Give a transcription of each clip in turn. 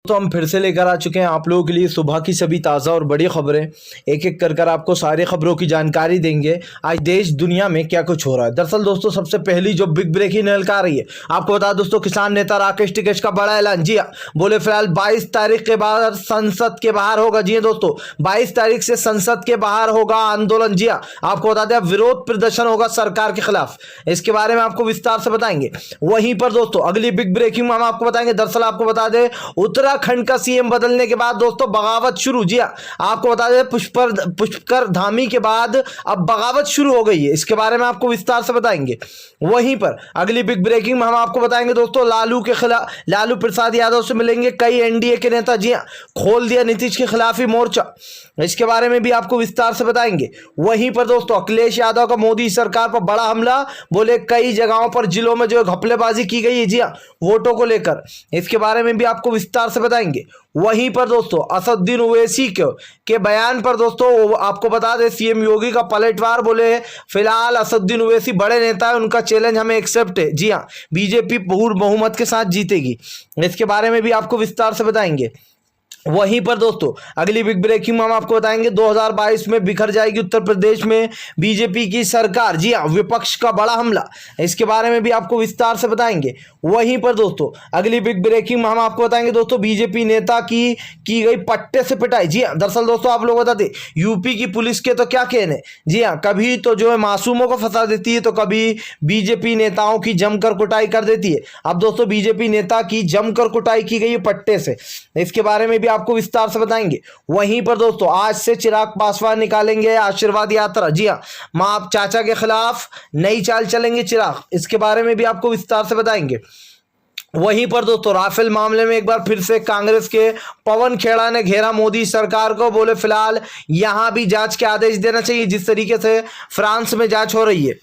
तो हम फिर से लेकर आ चुके हैं आप लोगों के लिए सुबह की सभी ताज़ा और बड़ी खबरें। एक एक कर आपको सारी खबरों की जानकारी देंगे आज देश दुनिया में क्या कुछ हो रहा है। दरअसल दोस्तों सबसे पहली जो बिग ब्रेकिंग निकल आ रही है, आपको बता दोस्तों किसान नेता राकेश टिकैत का बड़ा ऐलान। जी हाँ, बोले फिलहाल 22 तारीख के बाद संसद के बाहर होगा। जी हाँ दोस्तों, 22 तारीख से संसद के बाहर होगा आंदोलन। जी हाँ, आपको बता दें विरोध प्रदर्शन होगा सरकार के खिलाफ। इसके बारे में आपको विस्तार से बताएंगे। वहीं पर दोस्तों अगली बिग ब्रेकिंग में हम आपको बताएंगे। दरअसल आपको बता दें उत्तराखंड का सीएम बदलने के बाद दोस्तों बगावत शुरू। जी हाँ, आपको बता दें पुष्कर धामी के बाद अब बगावत शुरू हो गई है। इसके बारे में आपको विस्तार से बताएंगे। वहीं पर अगली बिग ब्रेकिंग में हम आपको बताएंगे दोस्तों लालू के खिलाफ, लालू प्रसाद यादव से मिलेंगे कई एनडीए के नेता। जी हाँ, खोल दिया नीतीश के खिलाफ ही मोर्चा। इसके बारे में भी आपको विस्तार से बताएंगे। वहीं पर दोस्तों अखिलेश यादव का मोदी सरकार पर बड़ा हमला, बोले कई जगहों पर जिलों में जो घपलेबाजी की गई है। जी हाँ, वोटों को लेकर। इसके बारे में भी आपको विस्तार से बताएंगे। वहीं पर दोस्तों असदुद्दीन ओवैसी के बयान पर दोस्तों आपको बता दें सीएम योगी का पलटवार। बोले फिलहाल असदुद्दीन ओवैसी बड़े नेता है, उनका चैलेंज हमें एक्सेप्ट है। जी हाँ, बीजेपी पूर्ण बहुमत के साथ जीतेगी। इसके बारे में भी आपको विस्तार से बताएंगे। वहीं पर दोस्तों अगली बिग ब्रेकिंग में हम आपको बताएंगे 2022 में बिखर जाएगी उत्तर प्रदेश में बीजेपी की सरकार। जी हाँ, विपक्ष का बड़ा हमला। इसके बारे में भी आपको विस्तार से बताएंगे। वहीं पर दोस्तों अगली बिग ब्रेकिंग में हम आपको बताएंगे दोस्तों बीजेपी नेता की गई पट्टे से पिटाई। जी हाँ, दरअसल दोस्तों आप लोग बताते यूपी की पुलिस के तो क्या कहने। जी हाँ, कभी तो जो है मासूमों को फंसा देती है, तो कभी बीजेपी नेताओं की जमकर कुटाई कर देती है। अब दोस्तों बीजेपी नेता की जमकर कुटाई की गई है पट्टे से। इसके बारे में भी आपको विस्तार से बताएंगे। वहीं पर दोस्तों आज से चिराग पासवान निकालेंगे आशीर्वाद यात्रा। जी हाँ, मां चाचा के खिलाफ नई चाल चलेंगे चिराग। इसके बारे में भी आपको विस्तार से बताएंगे। वहीं पर दोस्तों राफेल मामले में एक बार फिर से कांग्रेस के पवन खेड़ा ने घेरा मोदी सरकार को। बोले फिलहाल यहां भी जांच के आदेश देना चाहिए जिस तरीके से फ्रांस में जांच हो रही है।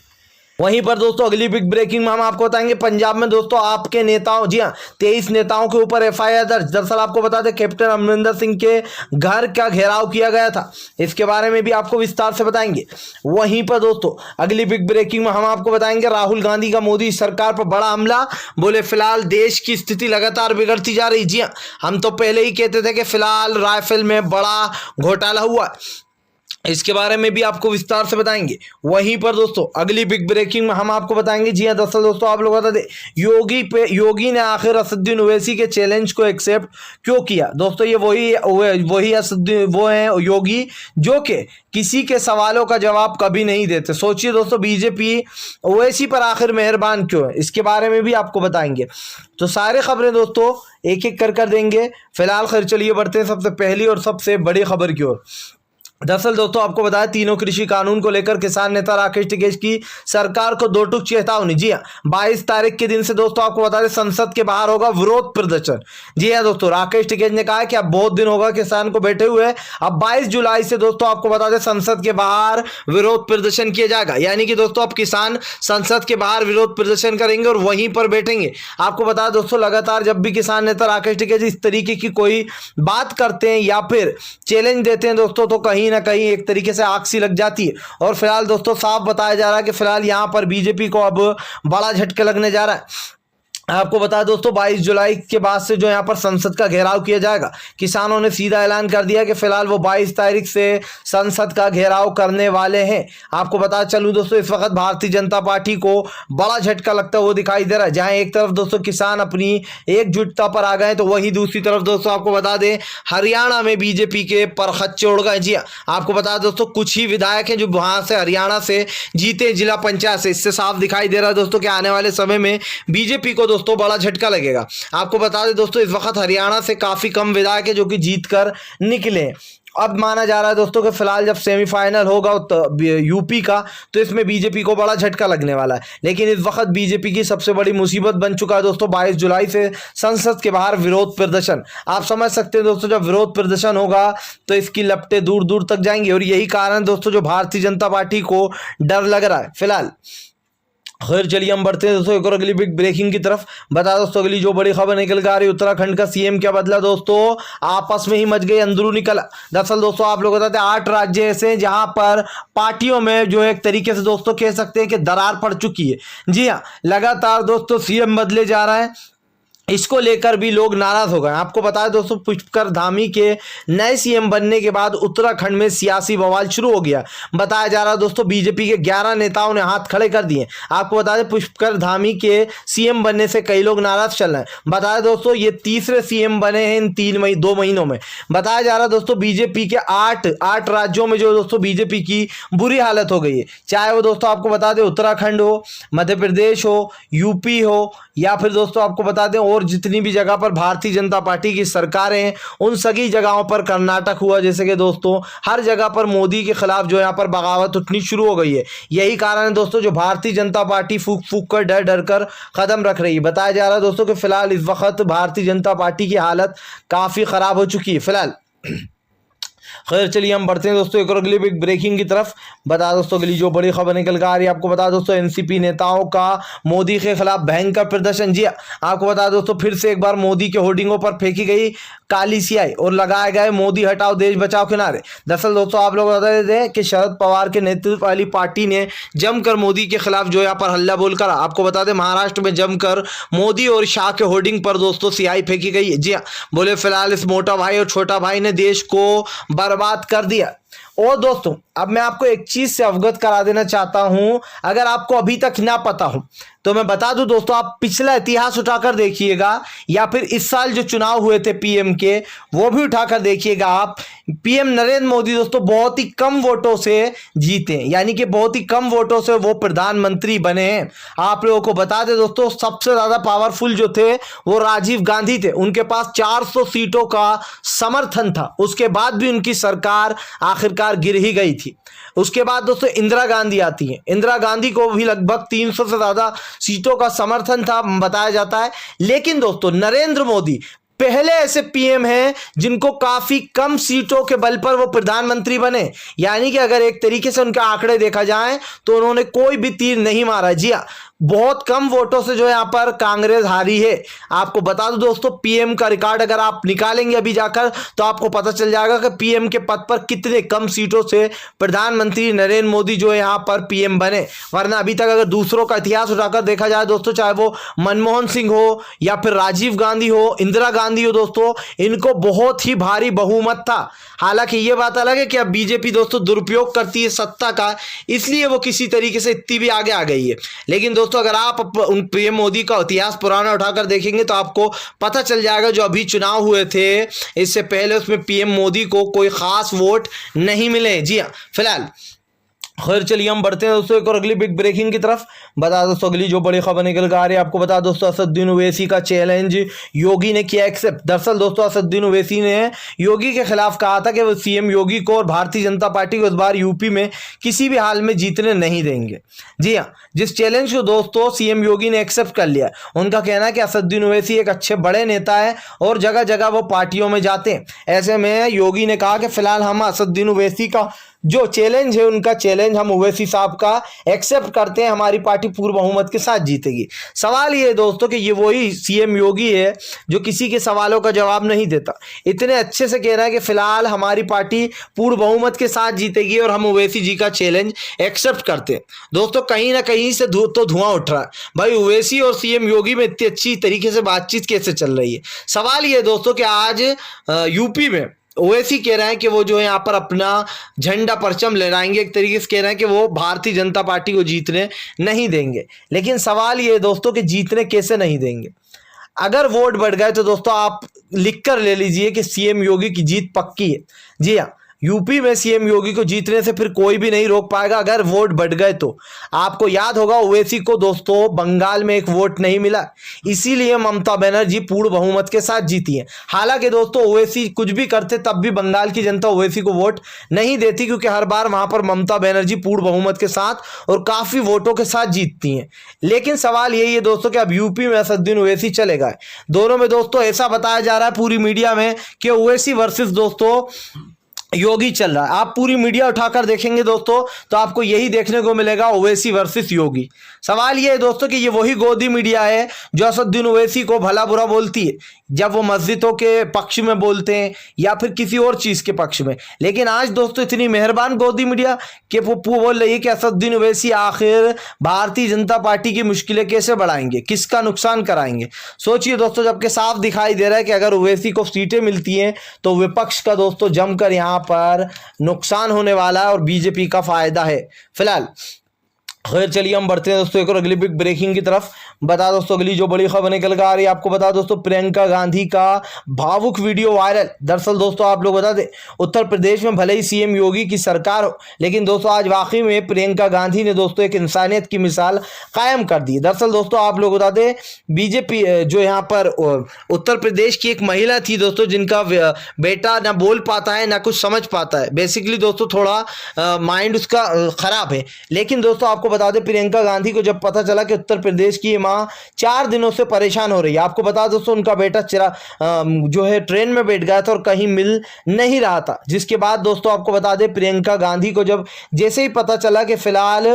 वहीं पर दोस्तों अगली बिग ब्रेकिंग में हम आपको बताएंगे पंजाब में दोस्तों आपके नेताओं, जी हाँ 23 नेताओं के ऊपर एफआईआर दर्ज। दरअसल आपको बता दें कैप्टन अमरिंदर सिंह के घर का घेराव किया गया था। इसके बारे में भी आपको विस्तार से बताएंगे। वहीं पर दोस्तों अगली बिग ब्रेकिंग में हम आपको बताएंगे राहुल गांधी का मोदी सरकार पर बड़ा हमला। बोले फिलहाल देश की स्थिति लगातार बिगड़ती जा रही। जी हाँ, हम तो पहले ही कहते थे कि फिलहाल राफेल में बड़ा घोटाला हुआ। इसके बारे में भी आपको विस्तार से बताएंगे। वहीं पर दोस्तों अगली बिग ब्रेकिंग में हम आपको बताएंगे। जी हाँ, दरअसल दोस्तों आप लोग बता दें योगी ने आखिर असदुद्दीन ओवैसी के चैलेंज को एक्सेप्ट क्यों किया। दोस्तों ये वही असदुद्दीन वो हैं योगी जो कि किसी के सवालों का जवाब कभी नहीं देते। सोचिए दोस्तों बीजेपी ओवैसी पर आखिर मेहरबान क्यों है। इसके बारे में भी आपको बताएंगे। तो सारी खबरें दोस्तों एक एक कर देंगे। फिलहाल खैर चलिए बढ़ते हैं सबसे पहली और सबसे बड़ी खबर की ओर। दरअसल दोस्तों आपको बताया तीनों कृषि कानून को लेकर किसान नेता राकेश टिकैत की सरकार को दो टूक चेतावनी। जी हाँ, 22 तारीख के दिन से दोस्तों आपको बता दें संसद के बाहर होगा विरोध प्रदर्शन। जी हाँ दोस्तों, राकेश टिकैत ने कहा कि अब बहुत दिन होगा किसान को बैठे हुए। अब 22 जुलाई से दोस्तों आपको बता दें संसद के बाहर विरोध प्रदर्शन किया जाएगा। यानी कि दोस्तों अब किसान संसद के बाहर विरोध प्रदर्शन करेंगे और वहीं पर बैठेंगे। आपको बता दोस्तों लगातार जब भी किसान नेता राकेश टिकैत इस तरीके की कोई बात करते हैं या फिर चैलेंज देते हैं दोस्तों, तो कहीं ना कहीं एक तरीके से आग सी लग जाती है। और फिलहाल दोस्तों साफ बताया जा रहा है कि फिलहाल यहां पर बीजेपी को अब बड़ा झटका लगने जा रहा है। आपको बता दोस्तों 22 जुलाई के बाद से जो यहां पर संसद का घेराव किया जाएगा। किसानों ने सीधा ऐलान कर दिया कि फिलहाल वो 22 तारीख से संसद का घेराव करने वाले हैं। आपको बता चलूं दोस्तों इस वक्त भारतीय जनता पार्टी को बड़ा झटका लगता हुआ दिखाई दे रहा है। जहां एक तरफ दोस्तों किसान अपनी एकजुटता पर आ गए, तो वहीं दूसरी तरफ दोस्तों आपको बता दें हरियाणा में बीजेपी के परखच्चे उड़ गए। जी हाँ, आपको बता दोस्तों कुछ ही विधायक हैं जो वहां से हरियाणा से जीते जिला पंचायत से। इससे साफ दिखाई दे रहा है दोस्तों कि आने वाले समय में बीजेपी को दोस्तों बड़ा झटका लगेगा। आपको बता दें दोस्तों इस वक्त हरियाणा से काफी कम विधायक है जो कि जीत कर निकले। अब माना जा रहा है दोस्तों कि फिलहाल जब सेमीफाइनल होगा तो यूपी का, तो इसमें बीजेपी को बड़ा झटका लगने वाला है। लेकिन इस वक्त बीजेपी की सबसे बड़ी मुसीबत बन चुका है दोस्तों 22 जुलाई से संसद के बाहर विरोध प्रदर्शन। आप समझ सकते हैं दोस्तों जब विरोध प्रदर्शन होगा तो इसकी लपटें दूर दूर तक जाएंगी। और यही कारण दोस्तों जो भारतीय जनता पार्टी को डर लग रहा है फिलहाल। खैर चलिए हम बढ़ते हैं दोस्तों एक और अगली बिग ब्रेकिंग की तरफ। बता दोस्तों अगली जो बड़ी खबर निकल कर आ रही है उत्तराखंड का सीएम क्या बदला। दोस्तों आपस में ही मच गई अंदरूनी कलह। दरअसल दोस्तों आप लोग बताते हैं 8 राज्य ऐसे हैं जहां पर पार्टियों में जो एक तरीके से दोस्तों कह सकते हैं कि दरार पड़ चुकी है। जी हाँ, लगातार दोस्तों सीएम बदले जा रहा है। इसको लेकर भी लोग नाराज हो गए। आपको बताया दोस्तों, पुष्कर धामी के नए सीएम बनने के बाद उत्तराखंड में सियासी बवाल शुरू हो गया। बताया जा रहा है दोस्तों, बीजेपी के 11 नेताओं ने हाथ खड़े कर दिए। आपको बता दें, पुष्कर धामी के सीएम बनने से कई लोग नाराज चल रहे हैं। बताया दोस्तों, ये तीसरे सीएम बने हैं इन 2 महीनों में। बताया जा रहा है दोस्तों, बीजेपी के 8 राज्यों में जो दोस्तों बीजेपी की बुरी हालत हो गई है। चाहे वो दोस्तों आपको बता दें उत्तराखंड हो, मध्य प्रदेश हो, यूपी हो, या फिर दोस्तों आपको बता दें और जितनी भी जगह पर भारतीय जनता पार्टी की सरकारें हैं, उन सभी जगहों पर, कर्नाटक हुआ जैसे कि दोस्तों, हर जगह पर मोदी के खिलाफ जो यहाँ पर बगावत उठनी शुरू हो गई है। यही कारण है दोस्तों जो भारतीय जनता पार्टी फूक फूक कर, डर डर कर कदम रख रही है। बताया जा रहा है दोस्तों कि फिलहाल इस वक्त भारतीय जनता पार्टी की हालत काफी खराब हो चुकी है फिलहाल। खैर चलिए हम बढ़ते हैं दोस्तों एक और अगली बिग ब्रेकिंग की तरफ। बता दोस्तों अगली जो बड़ी खबर निकल कर आ रही है, आपको बता दोस्तों, एनसीपी नेताओं का मोदी के खिलाफ भयंकर प्रदर्शन। जी आपको बता दोस्तों, फिर से एक बार मोदी के होर्डिंगों पर फेंकी गई काली स्याही और लगाए गए मोदी हटाओ देश बचाओ के नारे। दरअसल दोस्तों आप लोग बता देते हैं कि शरद पवार के नेतृत्व वाली पार्टी ने जमकर मोदी के खिलाफ जो यहाँ पर हल्ला बोलकर, आपको बता दें महाराष्ट्र में जमकर मोदी और शाह के होर्डिंग पर दोस्तों स्याही फेंकी गई है। जी हाँ, बोले फिलहाल इस मोटा भाई और छोटा भाई ने देश को बर्बाद कर दिया। और दोस्तों अब मैं आपको एक चीज से अवगत करा देना चाहता हूं, अगर आपको अभी तक ना पता हो तो मैं बता दूं दोस्तों, आप पिछला इतिहास उठाकर देखिएगा या फिर इस साल जो चुनाव हुए थे पीएम के, वो भी उठाकर देखिएगा आप। पीएम नरेंद्र मोदी दोस्तों बहुत ही कम वोटों से जीते, यानी कि बहुत ही कम वोटों से वो प्रधानमंत्री बने हैं। आप लोगों को बता दें दोस्तों, सबसे ज्यादा पावरफुल जो थे वो राजीव गांधी थे, उनके पास 400 सीटों का समर्थन था। उसके बाद भी उनकी सरकार आखिरकार गिर ही गई थी। उसके बाद दोस्तों इंदिरा गांधी आती है, इंदिरा गांधी को भी लगभग 300 से ज्यादा सीटों का समर्थन था बताया जाता है। लेकिन दोस्तों नरेंद्र मोदी पहले ऐसे पीएम हैं जिनको काफी कम सीटों के बल पर वो प्रधानमंत्री बने, यानी कि अगर एक तरीके से उनके आंकड़े देखा जाए तो उन्होंने कोई भी तीर नहीं मारा। जी हाँ, बहुत कम वोटों से जो यहाँ पर कांग्रेस हारी है। आपको बता दो दोस्तों, पीएम का रिकॉर्ड अगर आप निकालेंगे अभी जाकर तो आपको पता चल जाएगा कि पीएम के पद पर कितने कम सीटों से प्रधानमंत्री नरेंद्र मोदी जो है यहाँ पर पीएम बने। वरना अभी तक अगर दूसरों का इतिहास उठाकर देखा जाए दोस्तों, चाहे वो मनमोहन सिंह हो या फिर राजीव गांधी हो, इंदिरा गांधी हो दोस्तों, इनको बहुत ही भारी बहुमत था। हालांकि ये बात अलग है कि अब बीजेपी दोस्तों दुरुपयोग करती है सत्ता का, इसलिए वो किसी तरीके से इतनी भी आगे आ गई है। लेकिन दोस्तों अगर आप उन पीएम मोदी का इतिहास पुराना उठाकर देखेंगे तो आपको पता चल जाएगा जो अभी चुनाव हुए थे इससे पहले उसमें पीएम मोदी को कोई खास वोट नहीं मिले। जी हाँ फिलहाल खैर चलिए हम बढ़ते हैं दोस्तों एक और अगली बिग ब्रेकिंग की तरफ। बता दोस्तों अगली जो बड़ी खबर निकल कर आ रही है, आपको बता दोस्तों, असदुद्दीन ओवैसी का चैलेंज योगी ने किया एक्सेप्ट। दरअसल दोस्तों असदुद्दीन ओवैसी ने योगी के खिलाफ कहा था कि वो सीएम योगी को और भारतीय जनता पार्टी को इस बार यूपी में किसी भी हाल में जीतने नहीं देंगे। जी हाँ, जिस चैलेंज को दोस्तों सीएम योगी ने एक्सेप्ट कर लिया। उनका कहना है कि असदुद्दीन ओवैसी एक अच्छे बड़े नेता है और जगह जगह वो पार्टियों में जाते हैं। ऐसे में योगी ने कहा कि फिलहाल हम असदुद्दीन ओवैसी का जो चैलेंज है, उनका चैलेंज हम ओवैसी साहब का एक्सेप्ट करते हैं, हमारी पार्टी पूर्ण बहुमत के साथ जीतेगी। सवाल ये है दोस्तों कि ये वही सीएम योगी है जो किसी के सवालों का जवाब नहीं देता। इतने अच्छे से कह रहा है कि फिलहाल हमारी पार्टी पूर्ण बहुमत के साथ जीतेगी और हम ओवैसी जी का चैलेंज एक्सेप्ट करते हैं। दोस्तों कहीं ना कहीं से तो धुआं उठ रहा है भाई, ओवैसी और सीएम योगी में इतनी अच्छी तरीके से बातचीत कैसे चल रही है। सवाल ये है दोस्तों कि आज यूपी में ओवैसी कह रहे हैं कि वो जो है यहाँ पर अपना झंडा परचम लहराएंगे, एक तरीके से कह रहे हैं कि वो भारतीय जनता पार्टी को जीतने नहीं देंगे। लेकिन सवाल ये है दोस्तों कि जीतने कैसे नहीं देंगे। अगर वोट बढ़ गए तो दोस्तों आप लिख कर ले लीजिए कि सीएम योगी की जीत पक्की है। जी हाँ, यूपी में सीएम योगी को जीतने से फिर कोई भी नहीं रोक पाएगा अगर वोट बढ़ गए तो। आपको याद होगा ओवैसी को दोस्तों बंगाल में एक वोट नहीं मिला, इसीलिए ममता बनर्जी पूर्ण बहुमत के साथ जीती है। हालांकि दोस्तों ओवैसी कुछ भी करते तब भी बंगाल की जनता ओवैसी को वोट नहीं देती, क्योंकि हर बार वहां पर ममता बनर्जी पूर्ण बहुमत के साथ और काफी वोटों के साथ जीतती हैं। लेकिन सवाल यही है दोस्तों कि अब यूपी में असदुद्दीन ओवैसी चले गए। दोनों में दोस्तों ऐसा बताया जा रहा है पूरी मीडिया में कि ओवैसी वर्सेस दोस्तों योगी चल रहा है। आप पूरी मीडिया उठाकर देखेंगे दोस्तों तो आपको यही देखने को मिलेगा, ओवैसी वर्सेस योगी। सवाल ये है दोस्तों कि ये वही गोदी मीडिया है जो असदुद्दीन ओवैसी को भला बुरा बोलती है जब वो मस्जिदों के पक्ष में बोलते हैं या फिर किसी और चीज के पक्ष में। लेकिन आज दोस्तों इतनी मेहरबान गोदी मीडिया कि वो बोल रही है कि असदुद्दीन ओवैसी आखिर भारतीय जनता पार्टी की मुश्किलें कैसे बढ़ाएंगे, किसका नुकसान कराएंगे। सोचिए दोस्तों, जबकि साफ दिखाई दे रहा है कि अगर ओवैसी को सीटें मिलती हैं तो विपक्ष का दोस्तों जमकर यहाँ पर नुकसान होने वाला है और बीजेपी का फायदा है। फिलहाल खैर चलिए हम बढ़ते हैं दोस्तों एक और अगली बिग ब्रेकिंग की तरफ। बता दोस्तों अगली जो बड़ी खबर निकल कर आ रही है, आपको बता दोस्तों प्रियंका गांधी का भावुक वीडियो वायरल। दरअसल दोस्तों आप लोग बता दें, उत्तर प्रदेश में भले ही सीएम योगी की सरकार हो, लेकिन दोस्तों आज वाकई में प्रियंका गांधी ने दोस्तों एक इंसानियत की मिसाल कायम कर दी। दरअसल दोस्तों आप लोग बता दें, बीजेपी जो यहाँ पर उत्तर प्रदेश की एक महिला थी दोस्तों जिनका बेटा ना बोल पाता है ना कुछ समझ पाता है। बेसिकली दोस्तों थोड़ा माइंड उसका खराब है। लेकिन दोस्तों आपको बता दें, प्रियंका गांधी को जब पता चला कि उत्तर प्रदेश की मां 4 दिनों से परेशान हो रही है, आपको बता दोस्तों उनका बेटा जो है ट्रेन में बैठ गया था और कहीं मिल नहीं रहा था। जिसके बाद दोस्तों आपको बता दें, प्रियंका गांधी को जब जैसे ही पता चला कि फिलहाल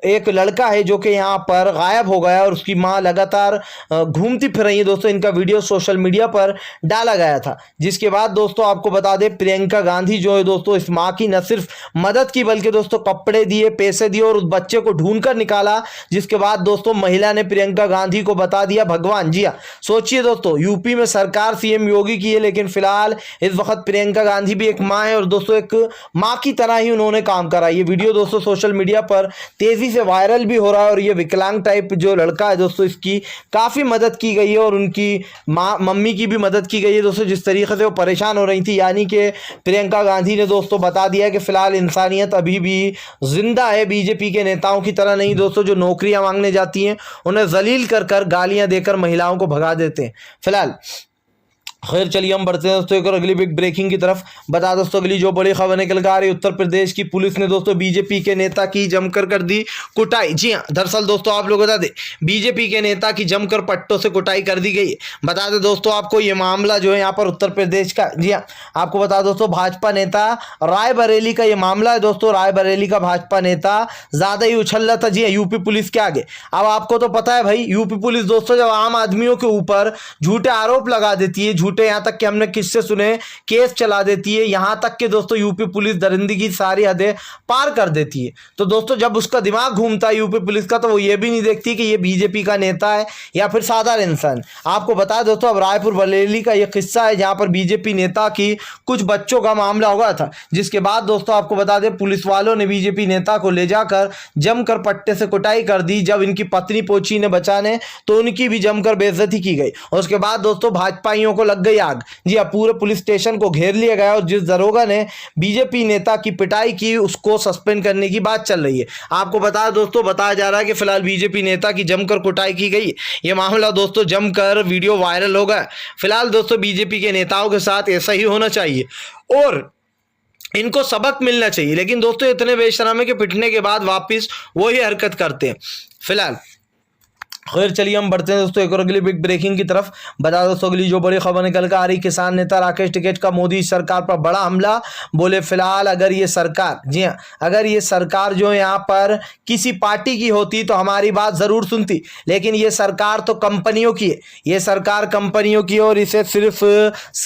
एक लड़का है जो कि यहाँ पर गायब हो गया और उसकी मां लगातार घूमती फिर रही है दोस्तों, इनका वीडियो सोशल मीडिया पर डाला गया था। जिसके बाद दोस्तों आपको बता दें, प्रियंका गांधी जो है दोस्तों इस मां की न सिर्फ मदद की बल्कि दोस्तों कपड़े दिए, पैसे दिए और उस बच्चे को ढूंढ कर निकाला। जिसके बाद दोस्तों महिला ने प्रियंका गांधी को बता दिया भगवान। जी हाँ, सोचिए दोस्तों, यूपी में सरकार सीएम योगी की है, लेकिन फिलहाल इस वक्त प्रियंका गांधी भी एक मां है और दोस्तों एक मां की तरह ही उन्होंने काम करा। ये वीडियो दोस्तों सोशल मीडिया पर तेजी से वायरल भी हो रहा है और ये विकलांग टाइप जो लड़का है दोस्तों इसकी काफी मदद की गई है और उनकी मम्मी की भी मदद की गई है दोस्तों, जिस तरीके से वो परेशान हो रही थी। यानी कि प्रियंका गांधी ने दोस्तों बता दिया कि फिलहाल इंसानियत अभी भी जिंदा है, बीजेपी के नेताओं की तरह नहीं दोस्तों जो नौकरियां मांगने जाती हैं उन्हें जलील कर गालियां देकर महिलाओं को भगा देते हैं। फिलहाल खैर चलिए हम बढ़ते हैं दोस्तों एक और अगली बिग ब्रेकिंग की तरफ। बता दोस्तों अगली जो बड़ी खबर निकल कर आ रही है, उत्तर प्रदेश की पुलिस ने दोस्तों बीजेपी के नेता की जमकर कर दी कुटाई। जी हां, दरअसल दोस्तों आप लोग बता दें, बीजेपी के नेता की जमकर पट्टों से कुटाई कर दी गई है। बता दें दोस्तों आपको ये मामला जो है यहाँ पर उत्तर प्रदेश का, जी हाँ आपको बता दोस्तों भाजपा नेता रायबरेली का ये मामला है दोस्तों। रायबरेली का भाजपा नेता ज्यादा ही उछल रहा था जी हाँ यूपी पुलिस के आगे। अब आपको तो पता है भाई, यूपी पुलिस दोस्तों जब आम आदमियों के ऊपर झूठे आरोप लगा देती है, यहां तक कि हमने किससे सुने केस चला देती है, यहां तक कि दोस्तों यूपी पुलिस दरिंदगी की सारी हदें पार कर देती है। तो दोस्तों जब उसका दिमाग घूमता है यूपी पुलिस का, तो वो ये भी नहीं देखती कि ये बीजेपी का नेता है या फिर साधारण इंसान। आपको बता दोस्तों अब रायपुर बरेली का ये किस्सा है जहां पर बीजेपी नेता की कुछ बच्चों का मामला हो गया था। जिसके बाद दोस्तों आपको बता दें, पुलिस वालों ने बीजेपी नेता को ले जाकर जमकर पट्टे से कुटाई कर दी। जब इनकी पत्नी पहुंची ने बचाने तो उनकी भी जमकर बेइज्जती की गई और उसके बाद दोस्तों भाजपाइयों को लग गई आग। जी हाँ, पूरे पुलिस स्टेशन को घेर लिया गया और जिस दरोगा ने बीजेपी नेता की पिटाई की उसको सस्पेंड करने की बात चल रही है। आपको बताया जा रहा है कि फिलहाल बीजेपी नेता की जमकर कुटाई की गई। यह मामला दोस्तों जमकर वीडियो वायरल हो गया। फिलहाल दोस्तों बीजेपी के नेताओं के साथ ऐसा ही होना चाहिए और इनको सबक मिलना चाहिए। लेकिन दोस्तों इतने बेशरम है कि पिटने के बाद वापिस वही हरकत करते हैं। फिलहाल खैर चलिए हम बढ़ते हैं दोस्तों एक और अगली बिग ब्रेकिंग की तरफ। बता दोस्तों अगली जो बड़ी खबर निकल कर आ रही, किसान नेता राकेश टिकैत का मोदी सरकार पर बड़ा हमला। बोले फिलहाल अगर ये सरकार, जी हाँ अगर ये सरकार जो यहाँ पर किसी पार्टी की होती तो हमारी बात जरूर सुनती, लेकिन ये सरकार तो कंपनियों की है। ये सरकार कंपनियों की और इसे सिर्फ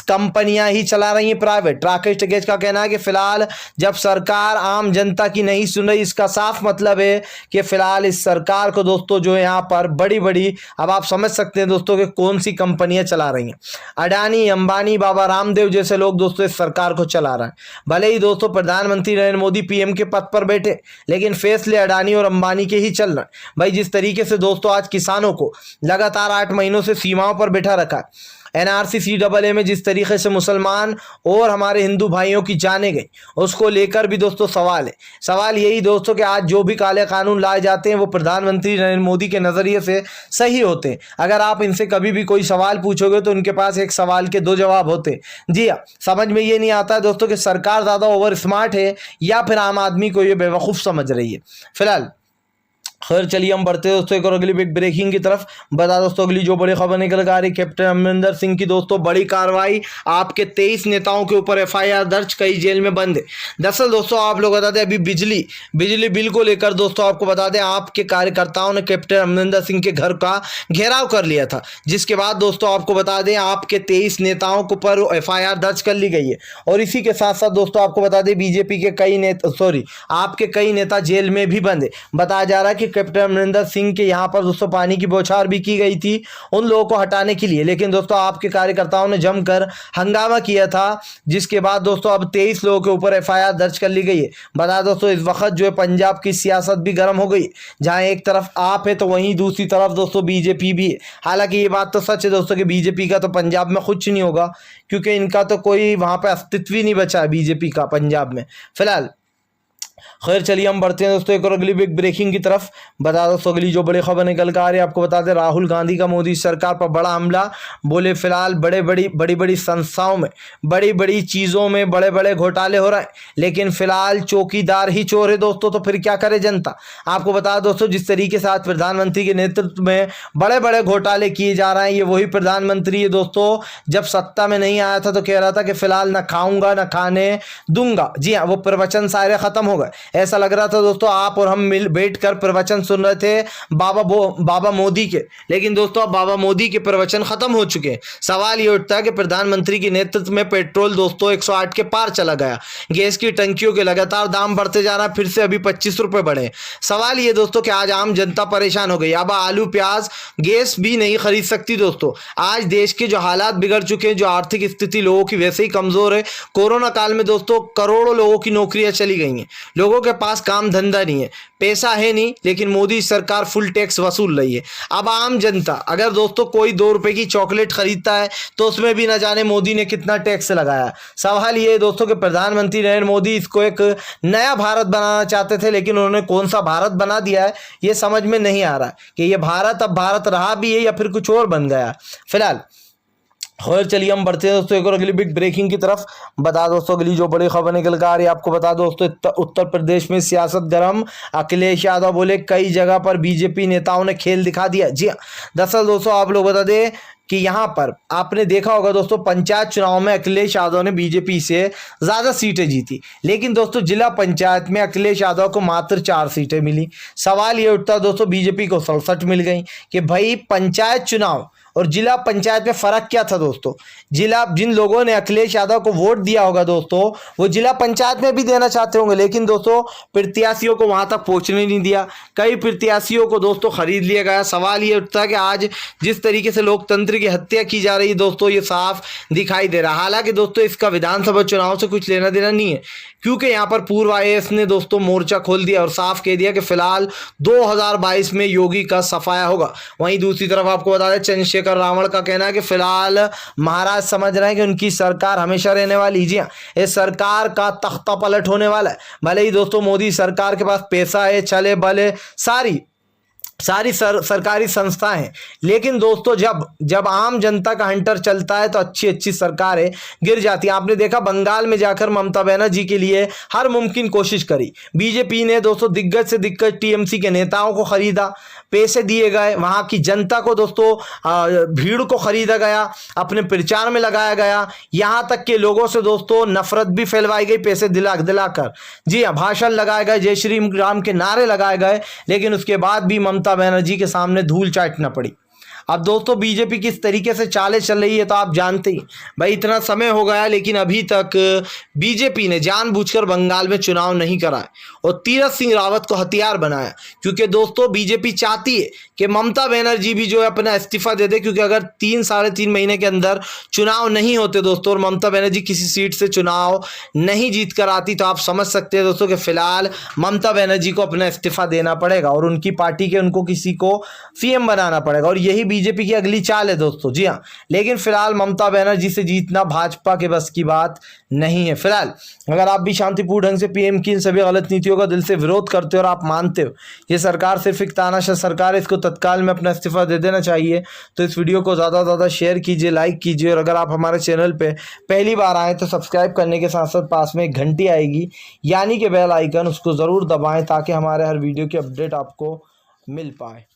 कंपनियां ही चला रही हैं प्राइवेट। राकेश टिकैत का कहना है कि फिलहाल जब सरकार आम जनता की नहीं सुन रही, इसका साफ मतलब है कि फिलहाल इस सरकार को दोस्तों जो यहाँ पर बड़ी अब आप समझ सकते हैं दोस्तों कि कौन सी कंपनियां चला रही हैं। अडानी, अंबानी, बाबा रामदेव जैसे लोग दोस्तों इस सरकार को चला रहे हैं। भले ही दोस्तों प्रधानमंत्री नरेंद्र मोदी पीएम के पद पर बैठे, लेकिन फैसले अडानी और अंबानी के ही चल रहे हैं। भाई जिस तरीके से दोस्तों आज किसानों को लगातार 8 महीनों से सीमाओं पर बैठा रखा है, एनआरसी CAA में जिस तरीके से मुसलमान और हमारे हिंदू भाइयों की जाने गई, उसको लेकर भी दोस्तों सवाल है। सवाल यही दोस्तों कि आज जो भी काले कानून लाए जाते हैं वो प्रधानमंत्री नरेंद्र मोदी के नज़रिए से सही होते हैं। अगर आप इनसे कभी भी कोई सवाल पूछोगे तो उनके पास एक सवाल के 2 जवाब होते हैं। जी हाँ, समझ में ये नहीं आता है दोस्तों कि सरकार ज़्यादा ओवर स्मार्ट है या फिर आम आदमी को ये बेवकूफ़ समझ रही है। फिलहाल खैर चलिए हम बढ़ते हैं दोस्तों एक और अगली बिग ब्रेकिंग की तरफ। बता दोस्तों अगली जो बड़ी खबर निकल कर आ रही, कैप्टन अमरिंदर सिंह की दोस्तों बड़ी कार्रवाई, आपके 23 नेताओं के ऊपर एफआईआर दर्ज, कई जेल में बंद। दरअसल दोस्तों आप लोग बता दें अभी बिजली बिल को लेकर दोस्तों आपको बता दें आपके कार्यकर्ताओं ने कैप्टन अमरिंदर सिंह के घर का घेराव कर लिया था, जिसके बाद दोस्तों आपको बता दें आपके 23 नेताओं के ऊपर एफआईआर दर्ज कर ली गई है। और इसी के साथ साथ दोस्तों आपको बता दें बीजेपी के कई नेता आपके कई नेता जेल में भी बंद है। बताया जा रहा है कि कैप्टन अमरिंदर सिंह के यहां पर दोस्तों पानी की बौछार भी की गई थी उन लोगों को हटाने के लिए, लेकिन दोस्तों आपके कार्यकर्ताओं ने जमकर हंगामा किया था, जिसके बाद दोस्तों अब 23 लोगों के ऊपर एफआईआर दर्ज कर ली गई है। बता दोस्तों इस वक्त जो है पंजाब की सियासत भी गर्म हो गई, जहां एक तरफ आप है तो वहीं दूसरी तरफ दोस्तों बीजेपी भी है। हालांकि ये बात तो सच है दोस्तों कि बीजेपी का तो पंजाब में कुछ नहीं होगा, क्योंकि इनका तो कोई वहां पर अस्तित्व ही नहीं बचा है बीजेपी का पंजाब में फिलहाल। खैर चलिए हम बढ़ते हैं दोस्तों एक और अगली बिग ब्रेकिंग की तरफ। बता दोस्तों अगली जो बड़ी खबर निकल कर आ रही है, आपको बता दें राहुल गांधी का मोदी सरकार पर बड़ा हमला। बोले फिलहाल बड़ी बड़ी संस्थाओं में बड़ी बड़ी चीज़ों में बड़े बड़े घोटाले हो रहे हैं, लेकिन फिलहाल चौकीदार ही चोर है दोस्तों, तो फिर क्या करे जनता। आपको बता दोस्तों जिस तरीके से आज प्रधानमंत्री के नेतृत्व में बड़े बड़े घोटाले किए जा रहे हैं, ये वही प्रधानमंत्री है दोस्तों जब सत्ता में नहीं आया था तो कह रहा था कि फिलहाल न खाऊंगा न खाने दूंगा। जी हाँ, वो प्रवचन सारे खत्म हो गए। ऐसा लग रहा था दोस्तों आप और हम मिल बैठकर प्रवचन सुन रहे थे बाबा मोदी के, लेकिन दोस्तों अब बाबा मोदी के प्रवचन खत्म हो चुके हैं। सवाल ये उठता है कि प्रधानमंत्री के नेतृत्व में पेट्रोल दोस्तों 108 के पार चला गया, गैस की टंकियों के लगातार दाम बढ़ते जा रहा है, फिर से अभी 25 रुपए बढ़े। सवाल ये दोस्तों कि आज आम जनता परेशान हो गई, अब आलू प्याज गैस भी नहीं खरीद सकती दोस्तों। आज देश के जो हालात बिगड़ चुके हैं, जो आर्थिक स्थिति लोगों की वैसे ही कमजोर है, कोरोना काल में दोस्तों करोड़ों लोगों की नौकरियां चली गई हैं, लोगों के पास काम धंधा नहीं है, पैसा है नहीं, लेकिन मोदी सरकार फुल टैक्स वसूल रही है। अब आम जनता अगर दोस्तों कोई 2 रुपए की चॉकलेट खरीदता है तो उसमें भी न जाने मोदी ने कितना टैक्स लगाया। सवाल ये है दोस्तों कि प्रधानमंत्री नरेंद्र मोदी इसको एक नया भारत बनाना चाहते थे, लेकिन उन्होंने कौन सा भारत बना दिया है ये समझ में नहीं आ रहा कि ये भारत अब भारत रहा भी है या फिर कुछ और बन गया फिलहाल। और चलिए हम बढ़ते हैं दोस्तों एक और अगली बिग ब्रेकिंग की तरफ। बता दोस्तों अगली जो बड़ी खबर निकल कर आ रही है, आपको बता दोस्तों उत्तर प्रदेश में सियासत गर्म। अखिलेश यादव बोले कई जगह पर बीजेपी नेताओं ने खेल दिखा दिया। जी हाँ, दरअसल दोस्तों आप लोग बता दें कि यहाँ पर आपने देखा होगा दोस्तों पंचायत चुनाव में अखिलेश यादव ने बीजेपी से ज़्यादा सीटें जीती, लेकिन दोस्तों जिला पंचायत में अखिलेश यादव को मात्र 4 सीटें मिली। सवाल ये उठता दोस्तों बीजेपी को 67 मिल गई कि भाई पंचायत चुनाव और जिला पंचायत में फ़र्क क्या था दोस्तों। जिन लोगों ने अखिलेश यादव को वोट दिया होगा दोस्तों वो जिला पंचायत में भी देना चाहते होंगे, लेकिन दोस्तों प्रत्याशियों को वहां तक पहुंचने नहीं दिया, कई प्रत्याशियों को दोस्तों खरीद लिया गया। सवाल ये उठता है कि आज जिस तरीके से लोकतंत्र की हत्या की जा रही है दोस्तों ये साफ दिखाई दे रहा है। हालांकि दोस्तों इसका विधानसभा चुनाव से कुछ लेना देना नहीं है, क्योंकि यहाँ पर पूर्व आईएएस ने दोस्तों मोर्चा खोल दिया और साफ कह दिया कि फिलहाल 2022 में योगी का सफाया होगा। वहीं दूसरी तरफ आपको बता दें चंद्रशेखर रावण का कहना है कि फिलहाल महाराज समझ रहे हैं कि उनकी सरकार हमेशा रहने वाली। जी हाँ, इस सरकार का तख्ता पलट होने वाला है। भले ही दोस्तों मोदी सरकार के पास पैसा है, चले बले सारी सरकारी संस्थाएं हैं, लेकिन दोस्तों जब आम जनता का हंटर चलता है तो अच्छी सरकारें गिर जाती हैं। आपने देखा बंगाल में जाकर ममता बनर्जी के लिए हर मुमकिन कोशिश करी, बीजेपी ने दोस्तों दिग्गज से दिग्गज टीएमसी के नेताओं को खरीदा, पैसे दिए गए, वहां की जनता को दोस्तों भीड़ को खरीदा गया, अपने प्रचार में लगाया गया, यहां तक के लोगों से दोस्तों नफरत भी फैलवाई गई पैसे दिलाकर। जी हाँ, भाषण लगाए गए, जय श्री राम के नारे लगाए गए, लेकिन उसके बाद भी ममता बनर्जी के सामने धूल चाटना पड़ी। अब दोस्तों बीजेपी किस तरीके से चालें चल रही है तो आप जानते ही, भाई इतना समय हो गया लेकिन अभी तक बीजेपी ने जानबूझकर बंगाल में चुनाव नहीं कराया और तीरथ सिंह रावत को हथियार बनाया, क्योंकि दोस्तों बीजेपी चाहती है कि ममता बनर्जी भी जो है अपना इस्तीफा दे दे, क्योंकि अगर 3-3.5 महीने के अंदर चुनाव नहीं होते दोस्तों और ममता बनर्जी किसी सीट से चुनाव नहीं जीत कर आती तो आप समझ सकते हैं दोस्तों कि फिलहाल ममता बनर्जी को अपना इस्तीफा देना पड़ेगा और उनकी पार्टी के उनको किसी को सीएम बनाना पड़ेगा, और यही बीजेपी की अगली चाल है दोस्तों। जी हाँ, लेकिन फिलहाल ममता बनर्जी से जीतना भाजपा के बस की बात नहीं है। फिलहाल अगर आप भी शांतिपूर्ण ढंग से पीएम की इन सभी गलत नीतियों का दिल से विरोध करते हो और आप मानते हो ये सरकार सिर्फ एक तानाशाह सरकार है, इसको तत्काल में अपना इस्तीफा दे देना चाहिए, तो इस वीडियो को ज़्यादा से ज़्यादा शेयर कीजिए, लाइक कीजिए, और अगर आप हमारे चैनल पे पहली बार आएँ तो सब्सक्राइब करने के साथ साथ पास में एक घंटी आएगी यानी कि बेल आइकन, उसको ज़रूर दबाएँ ताकि हमारे हर वीडियो की अपडेट आपको मिल पाए।